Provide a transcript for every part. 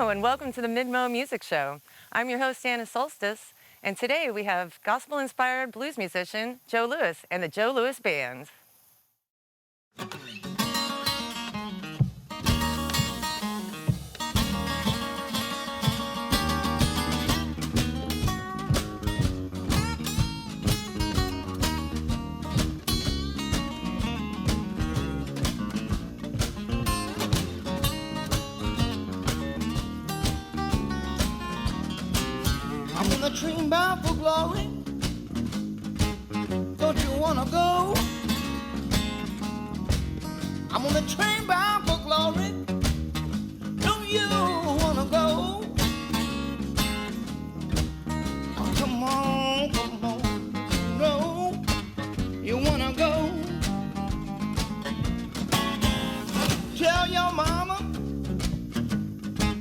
Hello and welcome to the Mid-Mo Music Show. I'm your host, Anna Solstice, and today we have gospel-inspired blues musician Joe Lewis and the Joe Lewis Band. I'm on the train bound for glory. Don't you wanna go? I'm on the train bound for glory. Don't you wanna go? Oh, come on, come on. No, you wanna go? Tell your mama,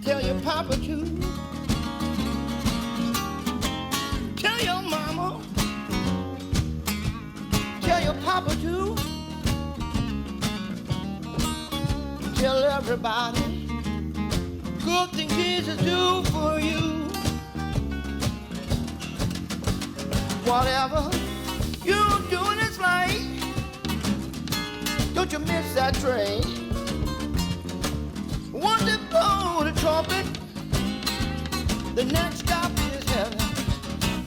tell your papa too. Tell your mama, tell your papa too. Tell everybody, good thing Jesus do for you. Whatever you do in this life, don't you miss that train. Once they blow the trumpet, the next stop is heaven.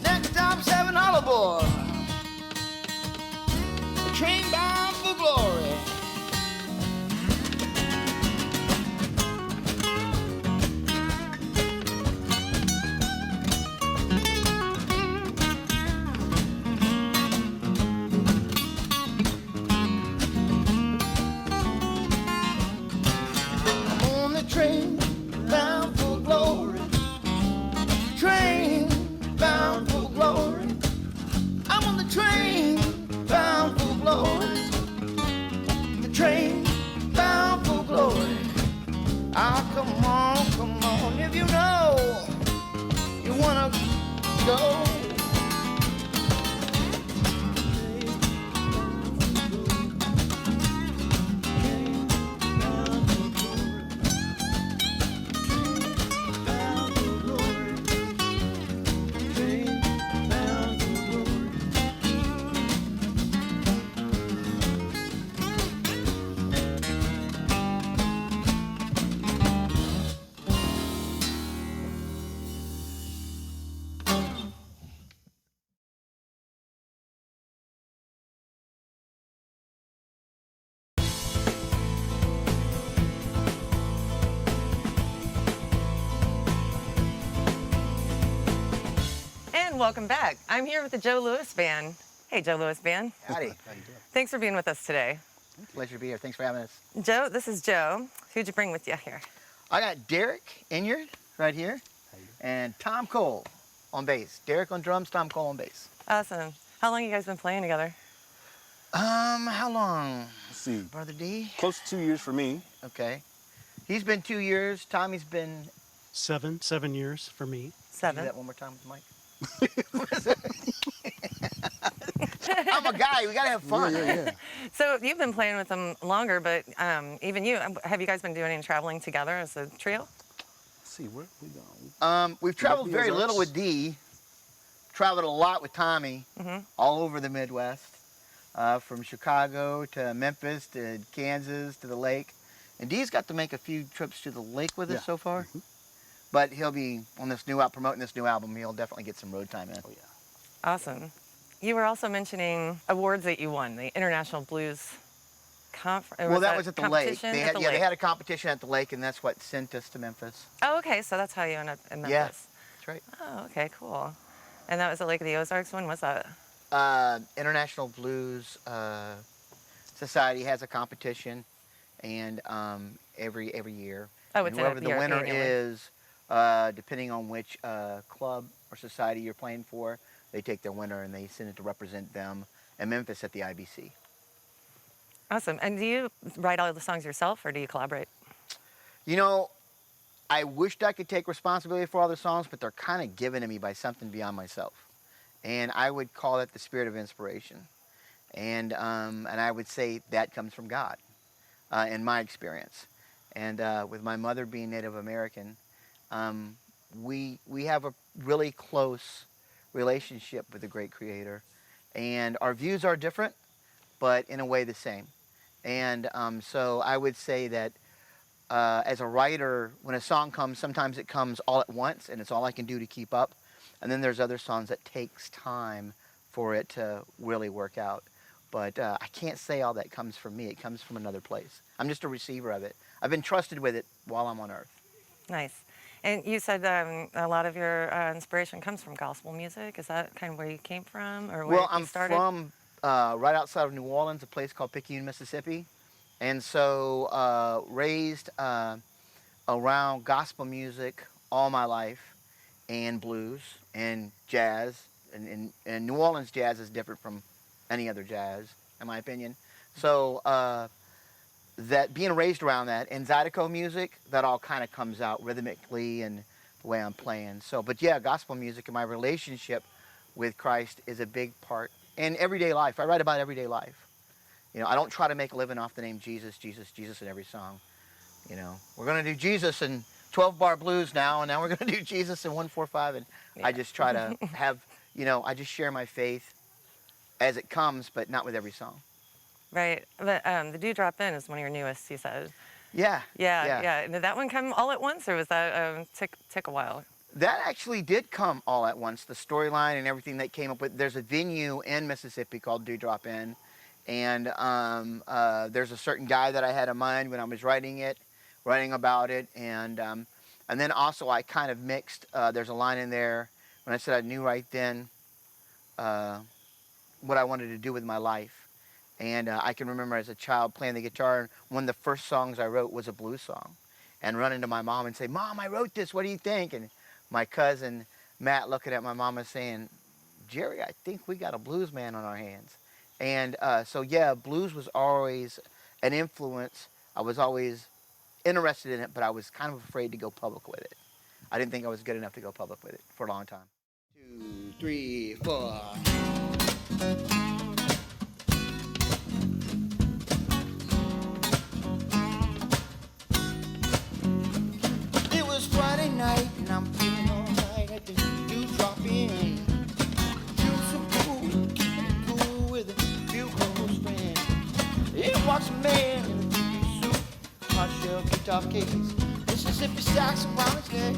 Next stop, $7 boy. The train bound for glory. I'm on the train bound for glory. Train bound for glory. I'm on the train bound for glory. The train bound for glory. Ah, come on, if you know you wanna go. And welcome back. I'm here with the Joe Lewis Band. Hey, Joe Lewis Band. Howdy. How you doing? Thanks for being with us today. Pleasure to be here. Thanks for having us. Joe, this is Joe. Who'd you bring with you here? I got Derek Inyard right here and Tom Cole on bass. Derek on drums, Tom Cole on bass. Awesome. How long you guys been playing together? How long? Let's see. Brother D? Close to 2 years for me. Okay. He's been 2 years. Tommy's been... 7 years for me. Do 7. that one more time with Mike. I'm a guy. We gotta have fun. Yeah. So you've been playing with them longer, but even you, have you guys been doing any traveling together as a trio? Let's see, where we going? We've traveled the very Ozarks? little with D. Traveled a lot with Tommy, all over the Midwest, from Chicago to Memphis to Kansas to the lake. And D's got to make a few trips to the lake with us Yeah. so far. But he'll be on this new promoting this new album. He'll definitely get some road time in. Oh, yeah. Awesome. You were also mentioning awards that you won, the International Blues Conference. Well, that was at the lake. They had, lake. they had a competition at the lake, and that's what sent us to Memphis. Oh, okay. So that's how you ended up in Memphis. Yeah, that's right. Oh, okay, cool. And that was at Lake of the Ozarks. When was that? International Blues Society has a competition, and every year. Oh, it's and whoever an the year winner annually. is, depending on which club or society you're playing for, they take their winner and they send it to represent them in Memphis at the IBC. Awesome. And do you write all the songs yourself, or do you collaborate? You know, I wished I could take responsibility for all the songs, but they're kind of given to me by something beyond myself. And I would call it the spirit of inspiration. And I would say that comes from God, in my experience. And with my mother being Native American, We have a really close relationship with the great Creator, and our views are different, but in a way the same. And so I would say that as a writer, when a song comes, sometimes it comes all at once, and it's all I can do to keep up. And then there's other songs that takes time for it to really work out. But I can't say all that comes from me. It comes from another place. I'm just a receiver of it. I've been trusted with it while I'm on earth. Nice. And you said a lot of your inspiration comes from gospel music. Is that kind of where you came from, or where Well, you I'm started? from right outside of New Orleans, a place called Picayune, Mississippi. And so raised around gospel music all my life, and blues and jazz. And New Orleans jazz is different from any other jazz, in my opinion. So that being raised around that, and Zydeco music, that all kind of comes out rhythmically and the way I'm playing. So, but yeah, gospel music and my relationship with Christ is a big part. And everyday life, I write about everyday life. You know, I don't try to make a living off the name Jesus, Jesus, Jesus in every song. You know, we're going to do Jesus in 12-bar blues now, and now we're going to do Jesus in 1-4-5. And I just try to have, you know, I just share my faith as it comes, but not with every song. Right. But the Dewdrop In is one of your newest, you said. Yeah. Yeah. Did that one come all at once, or was that take a while? That actually did come all at once. The storyline and everything that came up with. There's a venue in Mississippi called Dewdrop In, and there's a certain guy that I had in mind when I was writing about it, and then also I kind of mixed. There's a line in there when I said I knew right then what I wanted to do with my life. And I can remember as a child playing the guitar, and one of the first songs I wrote was a blues song. And run into my mom and say, "Mom, I wrote this, what do you think?" And my cousin Matt looking at my mama saying, "Jerry, I think we got a blues man on our hands." And so yeah, blues was always an influence. I was always interested in it, but I was kind of afraid to go public with it. I didn't think I was good enough to go public with it for a long time. 2, 3, 4. Friday night and I'm feeling alright at the Dewdrop In. Feel so cool, keeping it cool with a few close friends. Here walks a man in a three-piece suit, hard shell guitar case, Mississippi sax around his neck,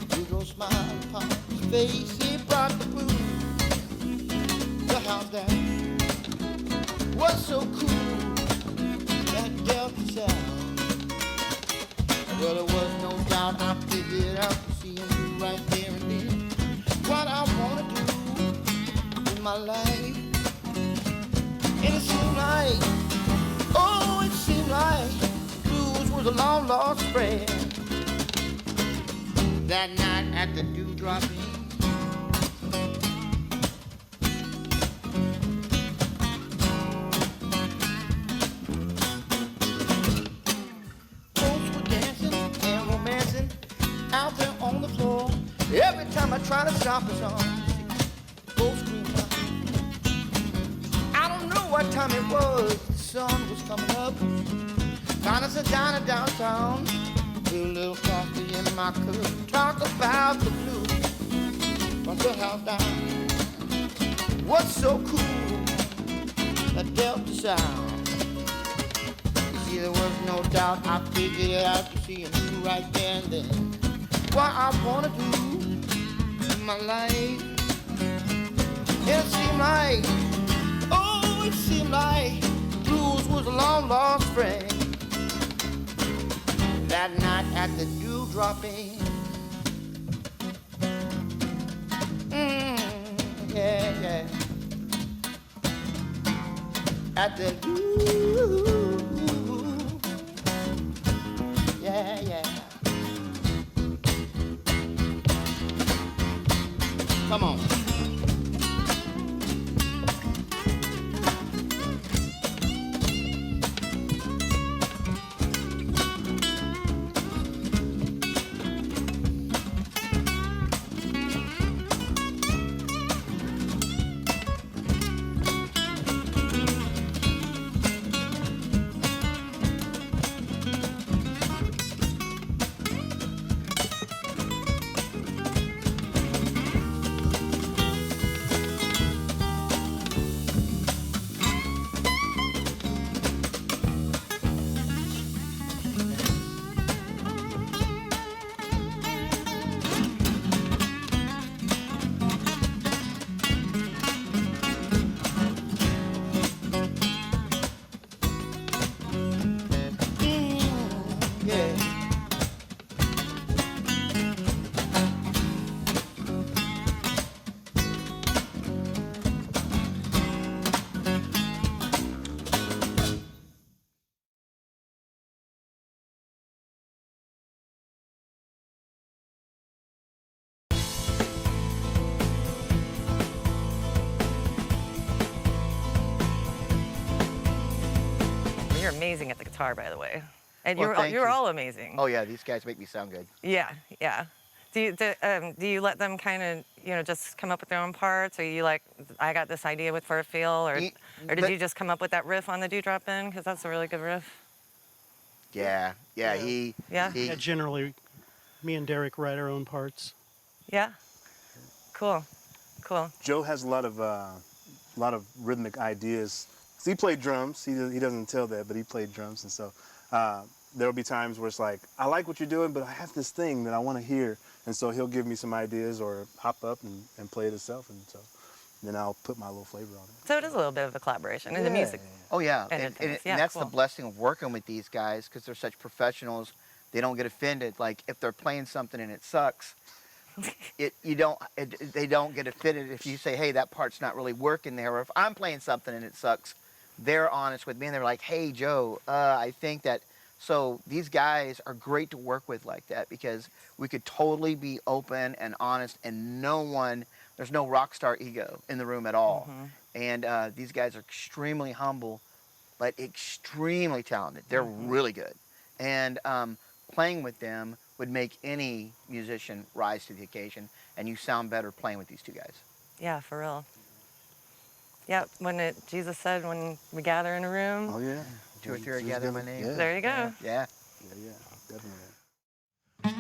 big old smile upon his face. He brought the blues, the house down. Was so cool, that Delta sound. Well, there was no doubt I figured out seeing you right there and then what I want to do in my life. And it seemed like, oh, it seemed like blues was a long lost friend. That night at the Dewdrop In. Out there on the floor, every time I try to stop a song, both scream out. I don't know what time it was, the sun was coming up. Found us a diner downtown, with a little coffee in my cup. Talk about the blues from the house down. What's so cool, that Delta sound. You see, there was no doubt, I figured it out, to see you right there and then what I wanna do in my life. It seemed like, oh, it seemed like blues was a long lost friend. That night at the Dewdrop In. Yeah. At the yeah. Come on. amazing at the guitar, by the way. And Well, thank you're you. all amazing. Oh yeah, these guys make me sound good. Yeah, yeah. Do you let them kind of, just come up with their own parts, or you like, I got this idea for a feel, or did But- you just come up with that riff on the Dewdrop In? Because that's a really good riff. Yeah. He. Yeah? Yeah, generally, me and Derek write our own parts. Yeah. Cool. Cool. Joe has a lot of rhythmic ideas. So he played drums. He doesn't tell that, but he played drums, and so there will be times where it's like, I like what you're doing, but I have this thing that I want to hear, and so he'll give me some ideas or hop up and play it himself, and so then I'll put my little flavor on it. So it is a little bit of a collaboration in the music. Oh yeah, And and, things. and Yeah, that's cool. the blessing of working with these guys because they're such professionals. They don't get offended. Like if they're playing something and it sucks, they don't get offended if you say, hey, that part's not really working there. Or if I'm playing something and it sucks, they're honest with me and they're like, hey, Joe, I think that. So these guys are great to work with like that because we could totally be open and honest and there's no rock star ego in the room at all. And these guys are extremely humble, but extremely talented. They're really good. And playing with them would make any musician rise to the occasion, and you sound better playing with these two guys. Yeah, for real. Yeah, Jesus said, when we gather in a room, Oh yeah. Two or three are gathered in my name. Yeah. there you go. Yeah. Yeah, definitely.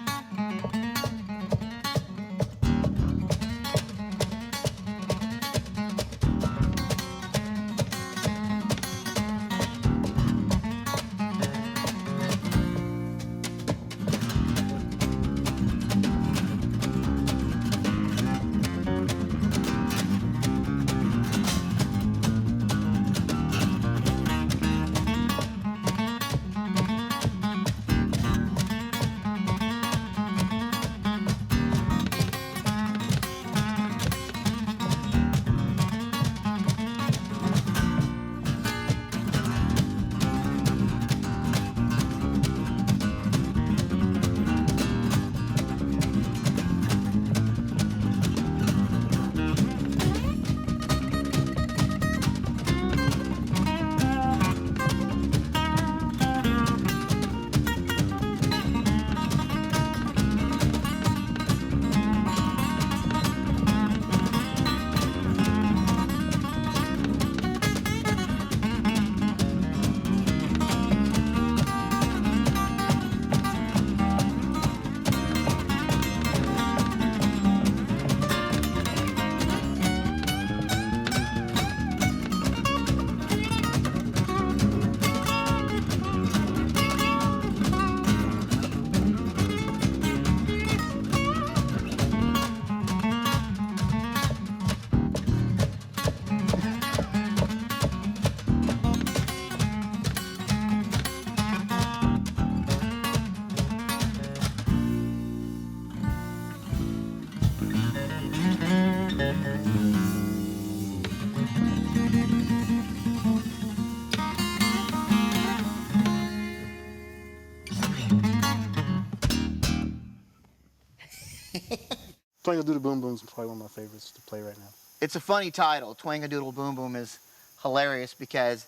Playing a Doodle Boom Boom is probably one of my favorites to play right now. It's a funny title. Twang-a-Doodle Boom Boom is hilarious because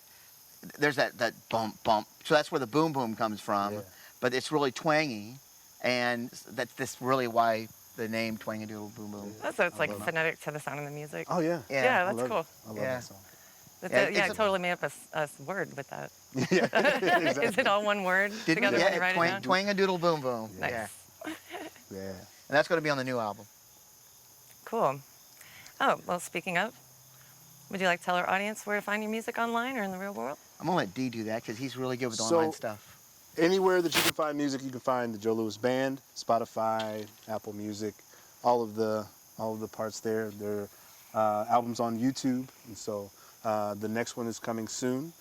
there's that bump, bump. So that's where the boom boom comes from. Yeah. But it's really twangy, and that's really why the name Twang-a-Doodle Boom Boom. Oh, so it's like love it. phonetic to the sound of the music. Oh yeah. Yeah, I that's love cool. it. I love Yeah. that song. I it's a- totally made up a word with that. Yeah, exactly. Is it all one word together when you write it down? Twang-a-Doodle Boom Boom. Nice. Yeah. Yeah. And that's going to be on the new album. Cool. Oh, well, speaking of, would you like to tell our audience where to find your music online or in the real world? I'm going to let Dee do that because he's really good with So- online stuff. Anywhere that you can find music, you can find the Joe Louis Band, Spotify, Apple Music, all of the parts there. There are albums on YouTube, and so the next one is coming soon,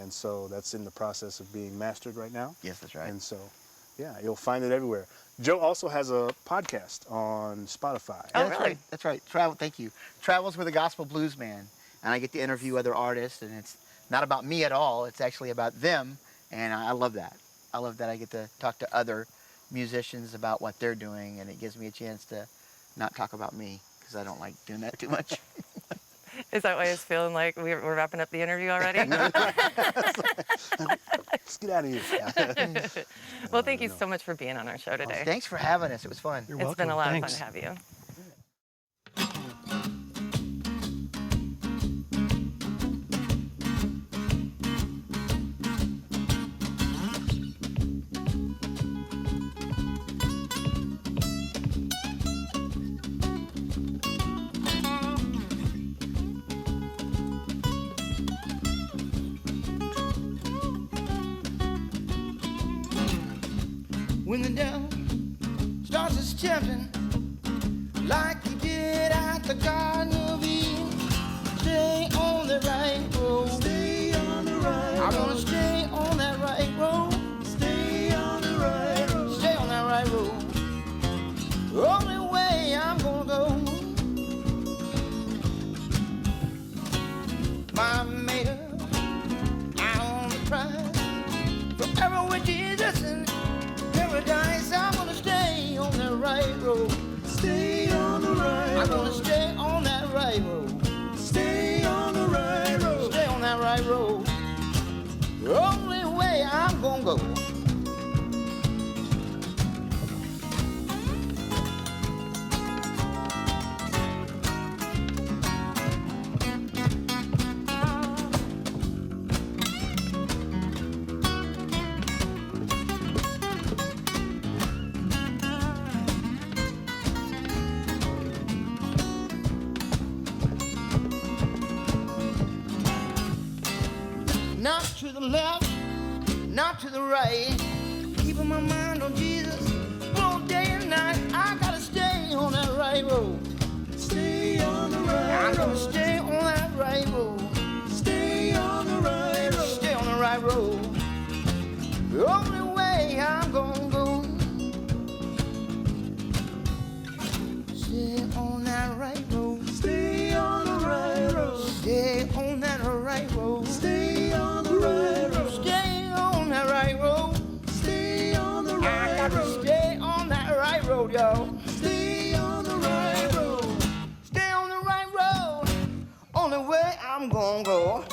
and so that's in the process of being mastered right now. Yes, that's right. And so, yeah, you'll find it everywhere. Joe also has a podcast on Spotify. Oh, that's really? right. That's right. Thank you. Travels with a Gospel Blues Man. And I get to interview other artists, and it's not about me at all. It's actually about them, and I love that. I love that I get to talk to other musicians about what they're doing, and it gives me a chance to not talk about me, because I don't like doing that too much. Is that why it's feeling like we're wrapping up the interview already? Let's get out of here. Well, thank you so much for being on our show today. Thanks for having us. It was fun. You're It's welcome. been a lot Thanks. of fun to have you. When the devil starts his tempting, like he did at the Garden of Eden, stay on the right road. Stay on the right road. I'm gonna stay on that right road. Stay on the right road. Stay on that right road. The only way I'm gonna go. My maker, out on the prize, forever with Jesus and paradise. I'm gonna stay on that right road. Stay on the right road. I'm gonna stay on that right road. Stay on the right road. Stay on that right road. The only way I'm gonna go. Not to the left, not to the right. Keeping my mind on Jesus all day and night. I gotta stay on that right road. Stay on the right road. I'm gonna stay on that right road. Stay on the right road. Stay on the right road. The only way I'm gonna go. Stay on that right road. Stay on the right road. Stay on that right road. Stay on the right road. Stay on that right road. Stay on the right road. I gotta stay on that right road, y'all. Stay on the right road. Stay on the right road. Only way I'm gonna go.